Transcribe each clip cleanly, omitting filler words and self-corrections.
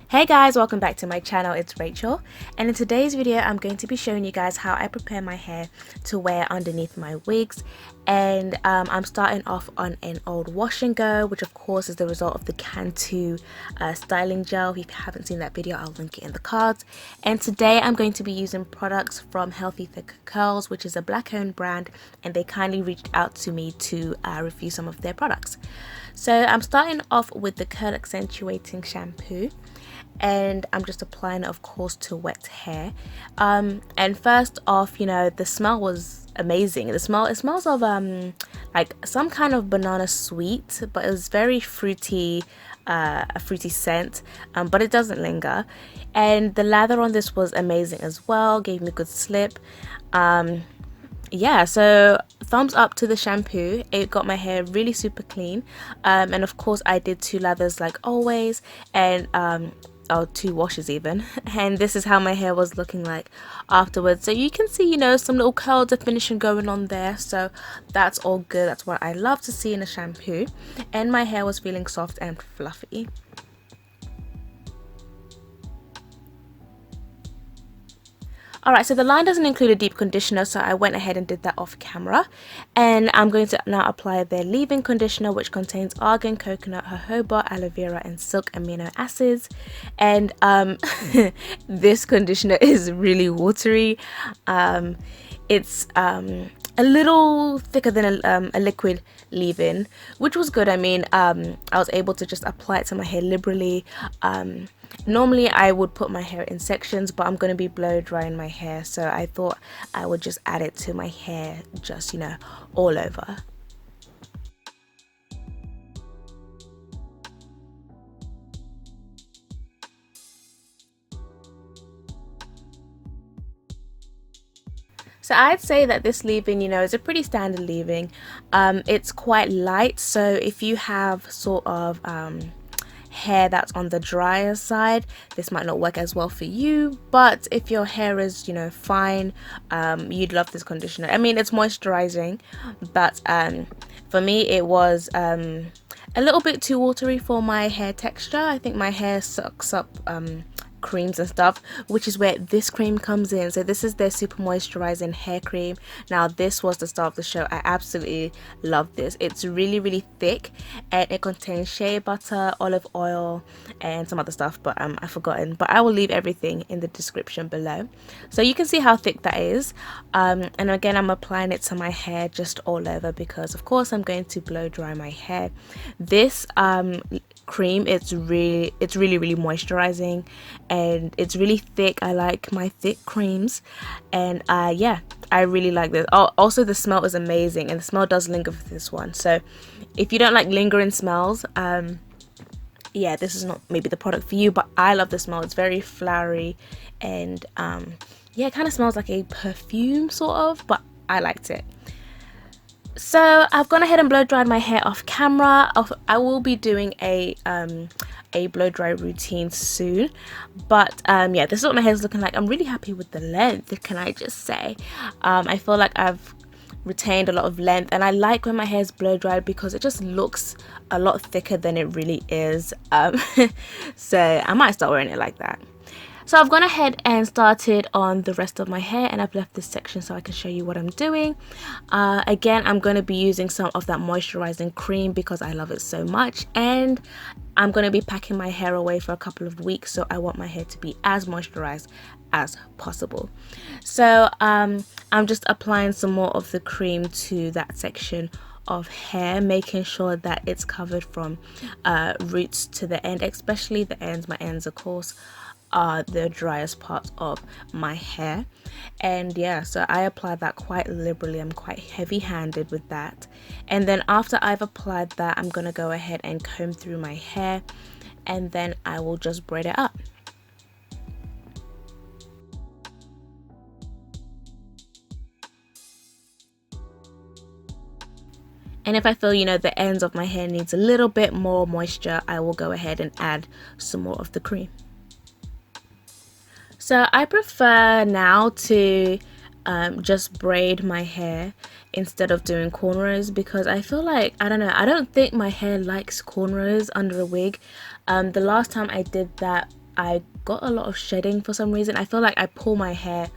Hey guys, welcome back to my channel. It's Rachel, and in today's video I'm going to be showing you guys how I prepare my hair to wear underneath my wigs. And I'm starting off on an old wash and go, which of course is the result of the Cantu styling gel. If you haven't seen that video, I'll link it in the cards. And today I'm going to be using products from Healthy Thick Curls, which is a black owned brand, and they kindly reached out to me to review some of their products. So I'm starting off with the curl accentuating shampoo, and I'm just applying it of course to wet hair. And first off, you know, the smell was amazing. It smells of like some kind of banana sweet, but it was very fruity, a fruity scent, but it doesn't linger. And the lather on this was amazing as well, gave me a good slip. Yeah, so thumbs up to the shampoo. It got my hair really super clean, and of course I did 2 lathers like always, and or 2 washes even, and this is how my hair was looking like afterwards. So you can see, you know, some little curl definition going on there, so that's all good. That's what I love to see in a shampoo, and my hair was feeling soft and fluffy. Alright, so the line doesn't include a deep conditioner, so I went ahead and did that off camera. And I'm going to now apply their leave-in conditioner, which contains argan, coconut, jojoba, aloe vera, and silk amino acids. And this conditioner is really watery. It's a little thicker than a liquid leave-in, which was good. I mean, I was able to just apply it to my hair liberally. Normally I would put my hair in sections, but I'm going to be blow drying my hair, so I thought I would just add it to my hair, just, you know, all over. So I'd say that this leave-in, you know, is a pretty standard leave-in. It's quite light, so if you have sort of hair that's on the drier side, this might not work as well for you. But if your hair is, you know, fine, you'd love this conditioner. I mean, it's moisturizing, but for me it was a little bit too watery for my hair texture. I think my hair sucks up creams and stuff, which is where this cream comes in. So this is their super moisturizing hair cream. Now this was the star of the show. I absolutely love this. It's really thick, and it contains shea butter, olive oil, and some other stuff, but I've forgotten, but I will leave everything in the description below so you can see how thick that is. And again, I'm applying it to my hair just all over because of course I'm going to blow dry my hair. This cream, it's really moisturizing, and it's really thick. I like my thick creams, and yeah, I really like this. Also the smell is amazing, and the smell does linger for this one. So if you don't like lingering smells, yeah, this is not maybe the product for you, but I love the smell. It's very flowery, and yeah, it kind of smells like a perfume sort of, but I liked it. So I've gone ahead and blow dried my hair off camera. I will be doing a blow dry routine soon, but yeah, this is what my hair is looking like. I'm really happy with the length, can I just say. I feel like I've retained a lot of length, and I like when my hair is blow dried because it just looks a lot thicker than it really is. So I might start wearing it like that. So I've gone ahead and started on the rest of my hair, and I've left this section so I can show you what I'm doing. Again, I'm going to be using some of that moisturizing cream because I love it so much, and I'm going to be packing my hair away for a couple of weeks, so I want my hair to be as moisturized as possible. So I'm just applying some more of the cream to that section of hair, making sure that it's covered from roots to the end, especially the ends. My ends, of course, are the driest part of my hair. And yeah, so I apply that quite liberally. I'm quite heavy-handed with that, and then after I've applied that, I'm gonna go ahead and comb through my hair, and then I will just braid it up. And if I feel, you know, the ends of my hair needs a little bit more moisture, I will go ahead and add some more of the cream. So I prefer now to just braid my hair instead of doing cornrows, because I feel like, I don't think my hair likes cornrows under a wig. The last time I did that I got a lot of shedding for some reason. I feel like I pull my hair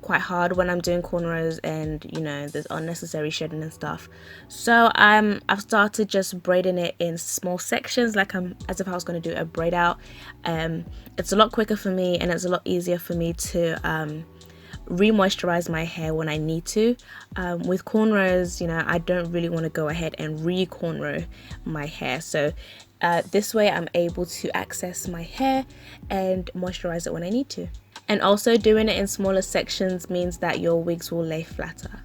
quite hard when I'm doing cornrows, and you know, there's unnecessary shedding and stuff. So I've started just braiding it in small sections, like I'm as if I was going to do a braid out. It's a lot quicker for me, and it's a lot easier for me to re-moisturize my hair when I need to. With cornrows, you know, I don't really want to go ahead and re-cornrow my hair, so this way I'm able to access my hair and moisturize it when I need to. And also doing it in smaller sections means that your wigs will lay flatter.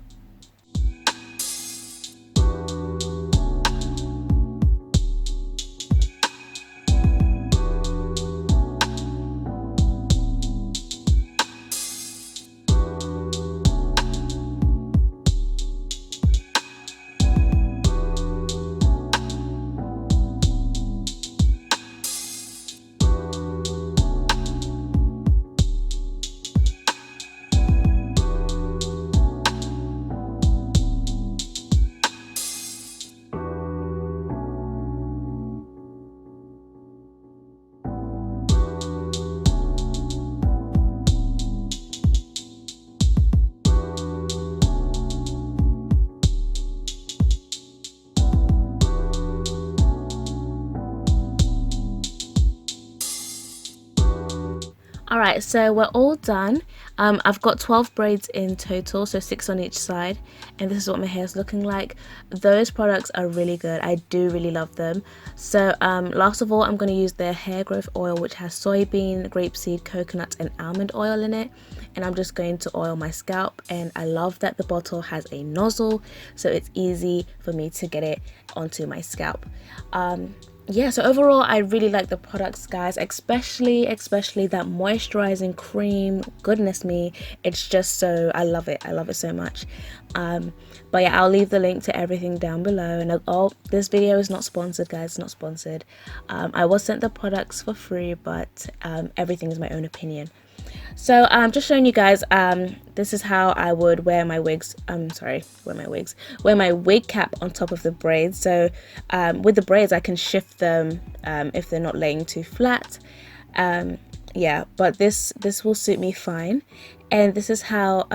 Alright, so we're all done. I've got 12 braids in total, so 6 on each side, and this is what my hair is looking like. Those products are really good. I do really love them. So last of all, I'm going to use their hair growth oil, which has soybean, grapeseed, coconut and almond oil in it, and I'm just going to oil my scalp. And I love that the bottle has a nozzle, so it's easy for me to get it onto my scalp. Yeah, so overall I really like the products, guys, especially that moisturizing cream. Goodness me, it's just so, I love it so much. But yeah, I'll leave the link to everything down below. And oh, this video is not sponsored, guys, it's not sponsored. I was sent the products for free, but everything is my own opinion. So I'm just showing you guys, this is how I would wear my wigs, wear my wig cap on top of the braids. So with the braids I can shift them if they're not laying too flat. Yeah, but this will suit me fine. And this is how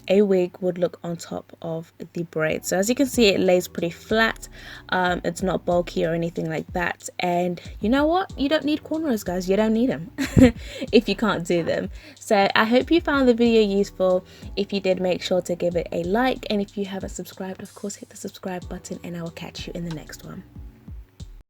a wig would look on top of the braid. So as you can see, it lays pretty flat. It's not bulky or anything like that. And you know what? You don't need cornrows, guys. You don't need them if you can't do them. So I hope you found the video useful. If you did, make sure to give it a like. And if you haven't subscribed, of course, hit the subscribe button, and I will catch you in the next one.